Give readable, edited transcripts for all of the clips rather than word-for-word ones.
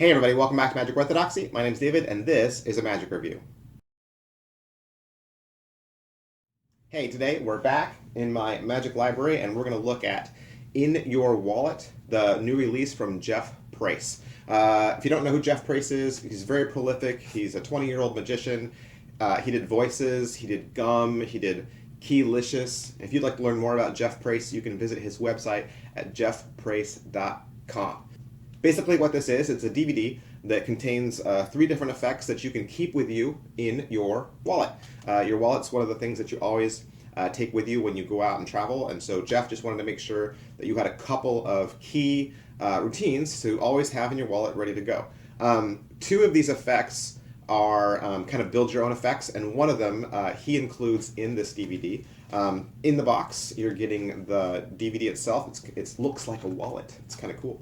Hey everybody, welcome back to Magic Orthodoxy. My name's David, and this is a Magic Review. Hey, today we're back in my Magic library, and we're going to look at In Your Wallet, the new release from Jeff Prace. If you don't know who Jeff Prace is, he's very prolific. He's a 20-year-old magician. He did voices, he did gum, he did Keylicious. If you'd like to learn more about Jeff Prace, you can visit his website at jeffprace.com. Basically what this is, it's a DVD that contains 3 different effects that you can keep with you in your wallet. Your wallet's one of the things that you always take with you when you go out and travel, and so Jeff just wanted to make sure that you had a couple of key routines to always have in your wallet ready to go. 2 of these effects are kind of build your own effects, and one of them he includes in this DVD. In the box, you're getting the DVD itself. It looks like a wallet. It's kind of cool.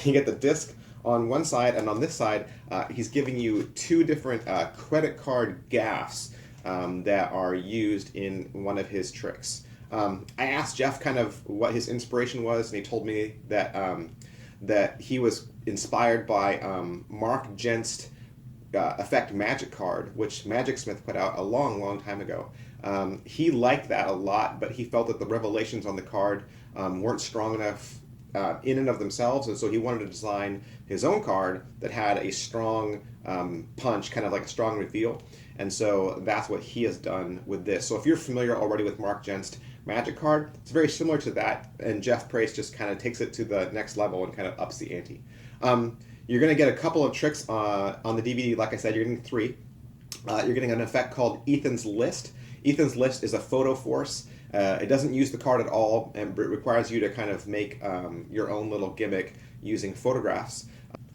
You get the disc on one side, and on this side, he's giving you 2 different credit card gaffs that are used in one of his tricks. I asked Jeff kind of what his inspiration was, and he told me that that he was inspired by Mark Jenst's effect magic card, which Magicsmith put out a long time ago. He liked that a lot, but he felt that the revelations on the card weren't strong enough in and of themselves, and so he wanted to design his own card that had a strong punch, kind of like a strong reveal, and so that's what he has done with this. So if you're familiar already with Mark Jenst's magic card, it's very similar to that, and Jeff Prace just kind of takes it to the next level and kind of ups the ante. You're going to get a couple of tricks on the DVD. Like I said, you're getting 3. You're getting an effect called Ethan's List. Ethan's List is a photo force. It doesn't use the card at all, and it requires you to kind of make your own little gimmick using photographs.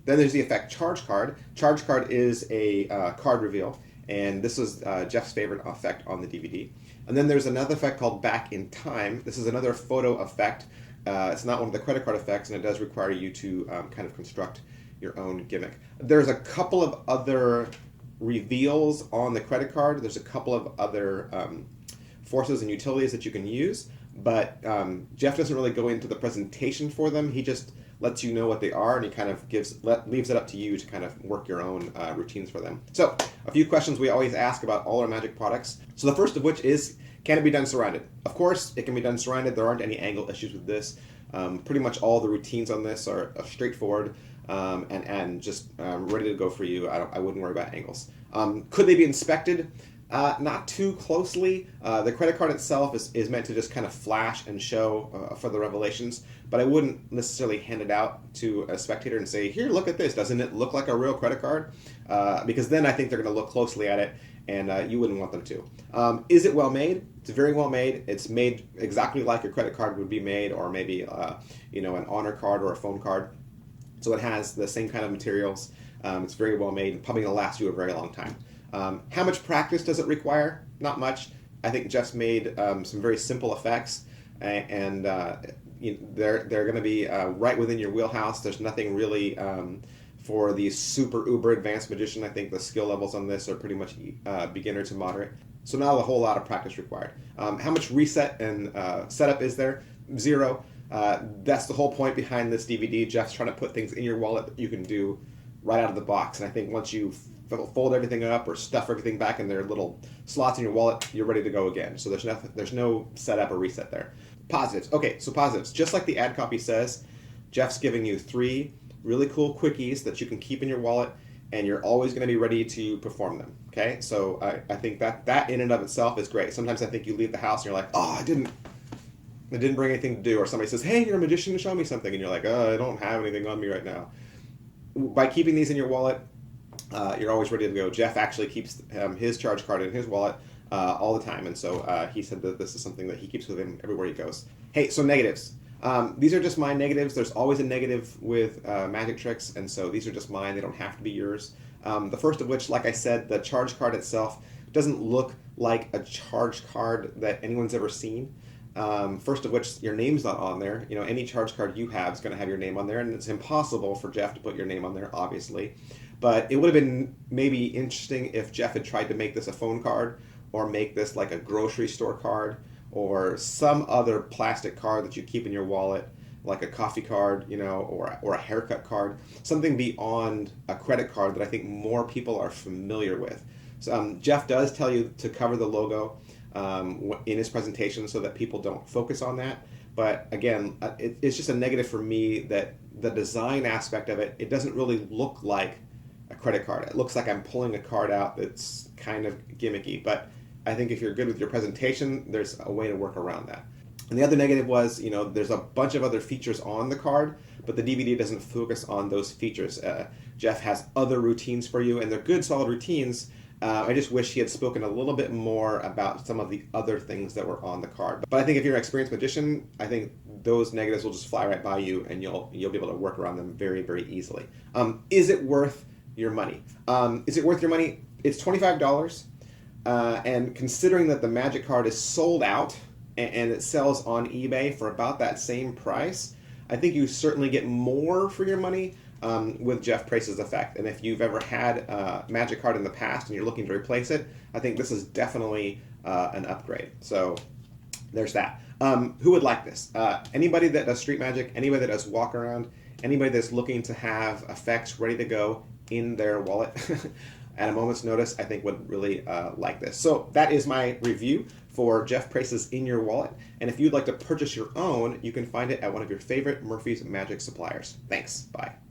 Then there's the effect Charge Card. Charge Card is a card reveal, and this is Jeff's favorite effect on the DVD. And then there's another effect called Back in Time. This is another photo effect. It's not one of the credit card effects, and it does require you to kind of construct your own gimmick. There's a couple of other reveals on the credit card. There's a couple of other forces and utilities that you can use, but Jeff doesn't really go into the presentation for them. He just lets you know what they are, and he kind of leaves it up to you to kind of work your own routines for them. So a few questions we always ask about all our magic products. So the first of which is, can it be done surrounded? Of course, it can be done surrounded. There aren't any angle issues with this. Pretty much all the routines on this are straightforward and just ready to go for you. I wouldn't worry about angles. Could they be inspected? Not too closely. The credit card itself is meant to just kind of flash and show for the revelations, but I wouldn't necessarily hand it out to a spectator and say, here, look at this. Doesn't it look like a real credit card? Because then I think they're going to look closely at it, and you wouldn't want them to. Is it well made? It's very well made. It's made exactly like your credit card would be made, or maybe an honor card or a phone card. So it has the same kind of materials. It's very well made, probably going to last you a very long time. How much practice does it require? Not much. I think Jeff's made some very simple effects, and they're going to be right within your wheelhouse. There's nothing really for the super uber advanced magician. I think the skill levels on this are pretty much beginner to moderate. So not a whole lot of practice required. How much reset and setup is there? 0. That's the whole point behind this DVD. Jeff's trying to put things in your wallet that you can do right out of the box. And I think once you fold everything up or stuff everything back in their little slots in your wallet, you're ready to go again. So there's no setup or reset there. Positives. Okay, so positives. Just like the ad copy says, Jeff's giving you 3 really cool quickies that you can keep in your wallet, and you're always going to be ready to perform them. Okay, so I think that in and of itself is great. Sometimes I think you leave the house and you're like, oh, I didn't bring anything to do, or somebody says, hey, you're a magician, show me something, and you're like, oh, I don't have anything on me right now. By keeping these in your wallet, you're always ready to go. Jeff actually keeps his charge card in his wallet all the time, and so he said that this is something that he keeps with him everywhere he goes. Hey, so negatives. These are just my negatives. There's always a negative with magic tricks, and so these are just mine. They don't have to be yours. The first of which, like I said, the charge card itself doesn't look like a charge card that anyone's ever seen. First of which, your name's not on there. Any charge card you have is going to have your name on there, and it's impossible for Jeff to put your name on there, obviously. But it would have been maybe interesting if Jeff had tried to make this a phone card, or make this like a grocery store card, or some other plastic card that you keep in your wallet like a coffee card, or a haircut card, something beyond a credit card that I think more people are familiar with. So, Jeff does tell you to cover the logo in his presentation so that people don't focus on that. But again, it's just a negative for me that the design aspect of it doesn't really look like a credit card. It looks like I'm pulling a card out that's kind of gimmicky. But I think if you're good with your presentation, there's a way to work around that. And the other negative was, there's a bunch of other features on the card, but the DVD doesn't focus on those features. Jeff has other routines for you, and they're good, solid routines. I just wish he had spoken a little bit more about some of the other things that were on the card. But I think if you're an experienced magician, I think those negatives will just fly right by you, and you'll be able to work around them very, very easily. Is it worth your money? Is it worth your money? It's $25, and considering that the Magic card is sold out and it sells on eBay for about that same price, I think you certainly get more for your money with Jeff Prace's effect. And if you've ever had a Magic card in the past and you're looking to replace it, I think this is definitely an upgrade. So there's that. Who would like this? Anybody that does street magic, anybody that does walk around, anybody that's looking to have effects ready to go in their wallet at a moment's notice, I think would really like this. So that is my review for Jeff Prace's In Your Wallet. And if you'd like to purchase your own, you can find it at one of your favorite Murphy's Magic suppliers. Thanks. Bye.